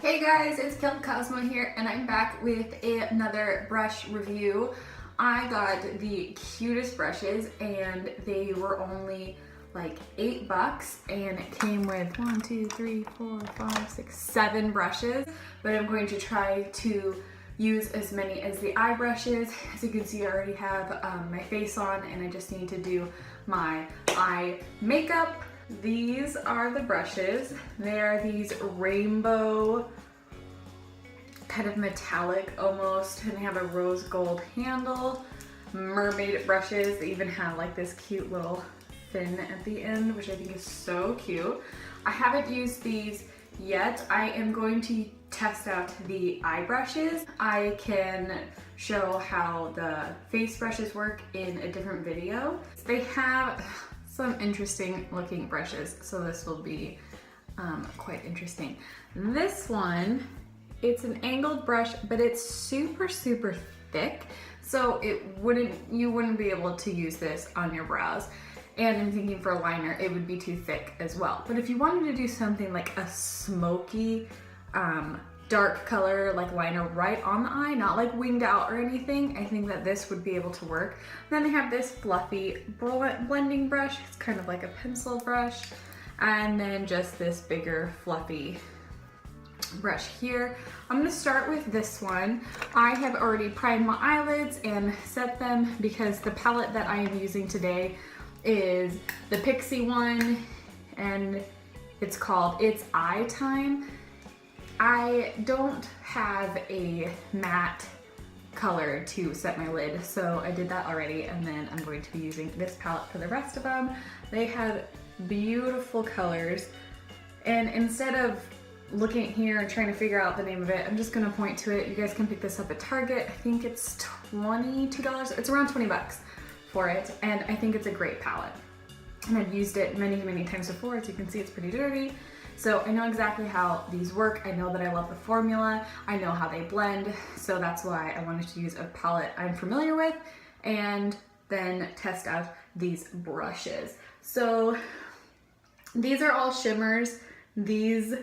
Hey guys, it's Kelli Kosmo here, and I'm back with another brush review. I got the cutest brushes, and they were only like $8, and it came with 1, 2, 3, 4, 5, 6, 7 brushes. But I'm going to try to use as many as the eye brushes. As you can see, I already have my face on, and I just need to do my eye makeup. These are the brushes. They are these rainbow, kind of metallic almost, and they have a rose gold handle. Mermaid brushes. They even have like this cute little fin at the end, which I think is so cute. I haven't used these yet. I am going to test out the eye brushes. I can show how the face brushes work in a different video. They have some interesting looking brushes, so this will be quite interesting. This one, it's an angled brush, but it's super thick, so you wouldn't be able to use this on your brows. And I'm thinking for a liner, it would be too thick as well. But if you wanted to do something like a smoky, dark color like liner right on the eye, not like winged out or anything, I think that this would be able to work. And then I have this fluffy blending brush. It's kind of like a pencil brush. And then just this bigger fluffy brush here. I'm gonna start with this one. I have already primed my eyelids and set them because the palette that I am using today is the Pixie one, and it's called It's Eye Time. I don't have a matte color to set my lid, so I did that already, and then I'm going to be using this palette for the rest of them. They have beautiful colors, and instead of looking at here and trying to figure out the name of it, I'm just gonna point to it. You guys can pick this up at Target. I think it's $22. It's around 20 bucks for it, and I think it's a great palette. And I've used it many times before. As you can see, it's pretty dirty. So I know exactly how these work. I know that I love the formula. I know how they blend. So that's why I wanted to use a palette I'm familiar with and then test out these brushes. So these are all shimmers. These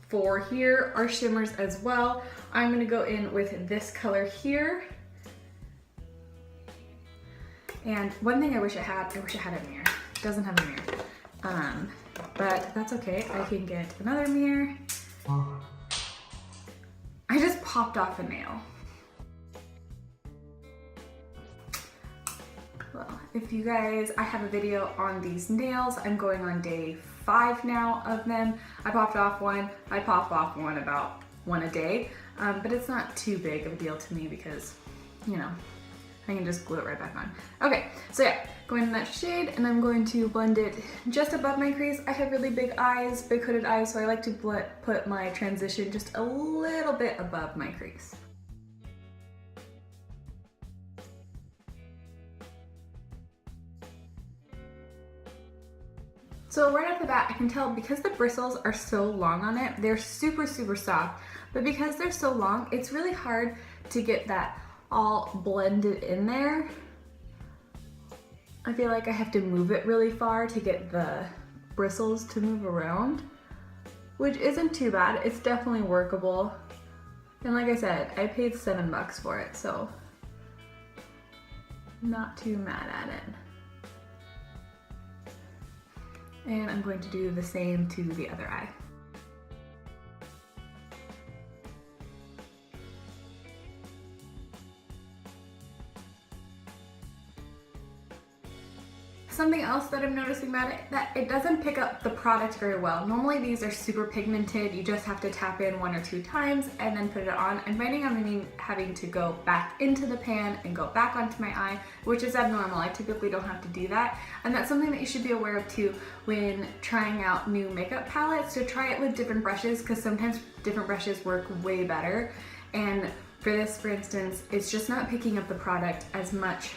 4 here are shimmers as well. I'm gonna go in with this color here. And one thing I wish I had a mirror. It doesn't have a mirror. But that's okay, I can get another mirror. I just popped off a nail. Well, if you guys, I have a video on these nails. I'm going on day 5 now of them. I popped off one. I pop off about one a day, but it's not too big of a deal to me because, you know, I can just glue it right back on. Okay, so yeah, going in that shade, and I'm going to blend it just above my crease. I have really big eyes, big hooded eyes, so I like to put my transition just a little bit above my crease. So right off the bat, I can tell because the bristles are so long on it, they're super soft, but because they're so long, it's really hard to get that all blended in there. I feel like I have to move it really far to get the bristles to move around, which isn't too bad. It's definitely workable. And like I said, I paid $7 for it, so not too mad at it. And I'm going to do the same to the other eye. Something else that I'm noticing about it, that it doesn't pick up the product very well. Normally these are super pigmented. You just have to tap in 1 or 2 times and then put it on. I'm finding I'm having to go back into the pan and go back onto my eye, which is abnormal. I typically don't have to do that. And that's something that you should be aware of too when trying out new makeup palettes. So try it with different brushes, because sometimes different brushes work way better. And for this, for instance, it's just not picking up the product as much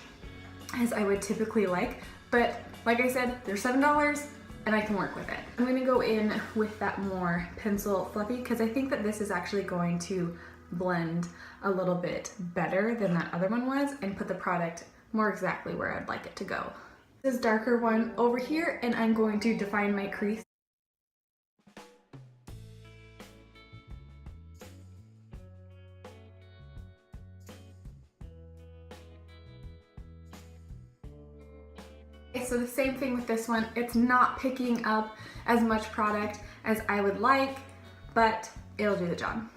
as I would typically like. But like I said, they're $7 and I can work with it. I'm gonna go in with that more pencil fluffy because I think that this is actually going to blend a little bit better than that other one was and put the product more exactly where I'd like it to go. This darker one over here, and I'm going to define my crease. Okay, so the same thing with this one. It's not picking up as much product as I would like, but it'll do the job.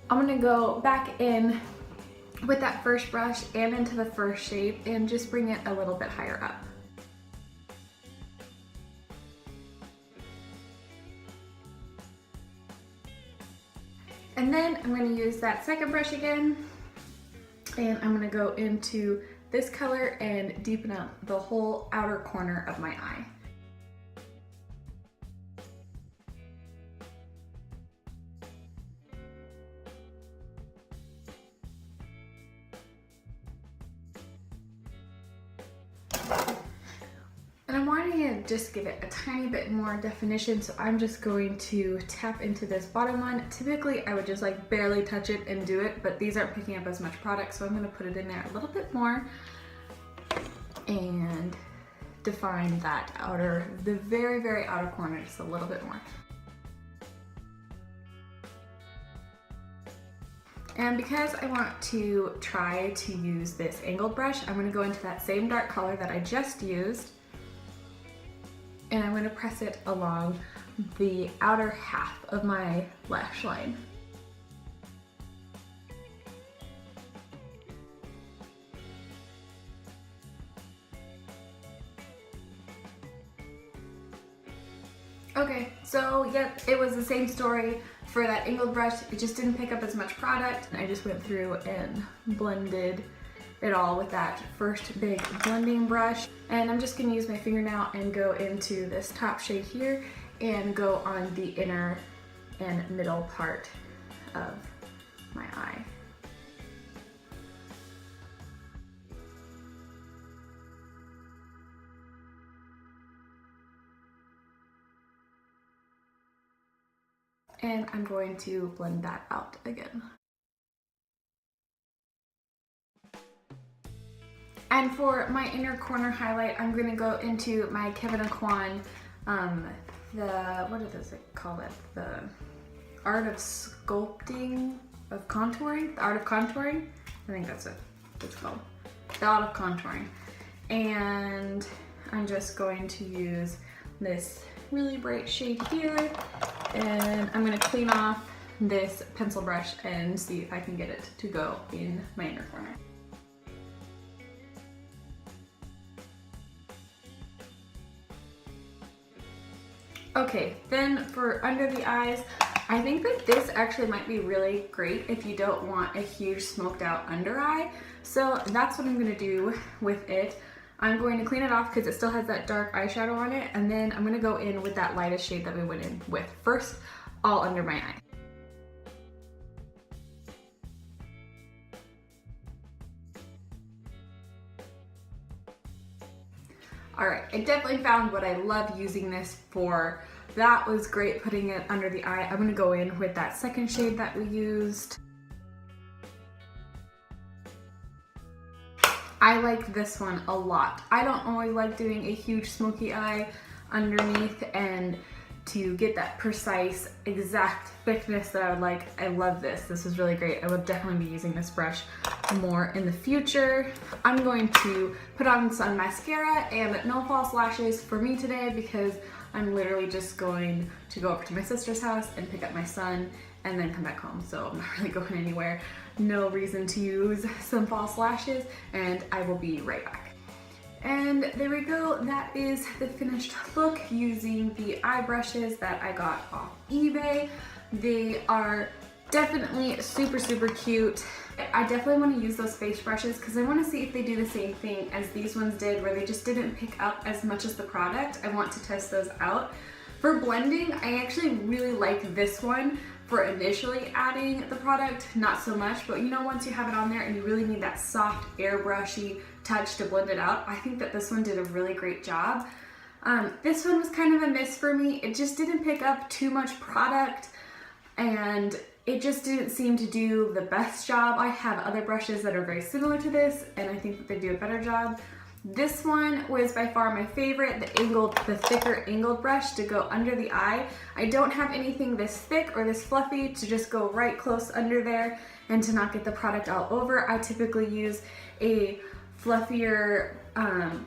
I'm gonna go back in with that first brush and into the first shade and just bring it a little bit higher up. And then I'm going to use that second brush again, and I'm going to go into this color and deepen up the whole outer corner of my eye. And I'm wanting to just give it a tiny bit more definition, so I'm just going to tap into this bottom one. Typically, I would just like barely touch it and do it, but these aren't picking up as much product, so I'm gonna put it in there a little bit more and define that outer, the very, very outer corner just a little bit more. And because I want to try to use this angled brush, I'm gonna go into that same dark color that I just used, and I'm going to press it along the outer half of my lash line. Okay, so yep, it was the same story for that angled brush. It just didn't pick up as much product. I just went through and blended it all with that first big blending brush. And I'm just gonna use my finger now and go into this top shade here and go on the inner and middle part of my eye. And I'm going to blend that out again. And for my inner corner highlight, I'm gonna go into my Kevin Aquan, what does it call it? The art of sculpting, of contouring? The art of contouring? I think that's what it's called. The art of contouring. And I'm just going to use this really bright shade here, and I'm gonna clean off this pencil brush and see if I can get it to go in my inner corner. Okay, then for under the eyes, I think that this actually might be really great if you don't want a huge smoked out under eye. So that's what I'm gonna do with it. I'm going to clean it off because it still has that dark eyeshadow on it, and then I'm gonna go in with that lightest shade that we went in with first, all under my eye. All right, I definitely found what I love using this for. That was great putting it under the eye. I'm gonna go in with that second shade that we used. I like this one a lot. I don't always like doing a huge smoky eye underneath, and to get that precise, exact thickness that I would like, I love this. This is really great. I will definitely be using this brush more in the future. I'm going to put on some mascara and no false lashes for me today because I'm literally just going to go up to my sister's house and pick up my son and then come back home. So I'm not really going anywhere. No reason to use some false lashes, and I will be right back. And there we go, that is the finished look using the eye brushes that I got off eBay. They are definitely super, super cute. I definitely want to use those face brushes because I want to see if they do the same thing as these ones did, where they just didn't pick up as much as the product. I want to test those out. For blending, I actually really like this one for initially adding the product, not so much, but you know, once you have it on there and you really need that soft airbrushy touch to blend it out, I think that this one did a really great job. This one was kind of a miss for me. It just didn't pick up too much product, and it just didn't seem to do the best job. I have other brushes that are very similar to this, and I think that they do a better job. This one was by far my favorite, the thicker angled brush to go under the eye. I don't have anything this thick or this fluffy to just go right close under there and to not get the product all over. I typically use a fluffier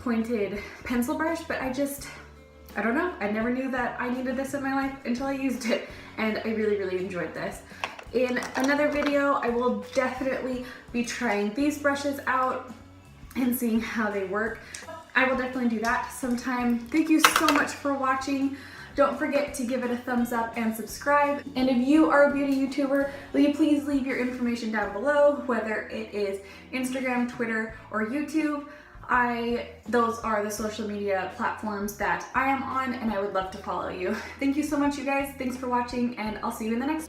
pointed pencil brush, but I don't know. I never knew that I needed this in my life until I used it, and I really, really enjoyed this. In another video, I will definitely be trying these brushes out and seeing how they work. I will definitely do that sometime. Thank you so much for watching. Don't forget to give it a thumbs up and subscribe. And if you are a beauty YouTuber, will you please leave your information down below, whether it is Instagram, Twitter, or YouTube. Those are the social media platforms that I am on, and I would love to follow you. Thank you so much, you guys. Thanks for watching, and I'll see you in the next one.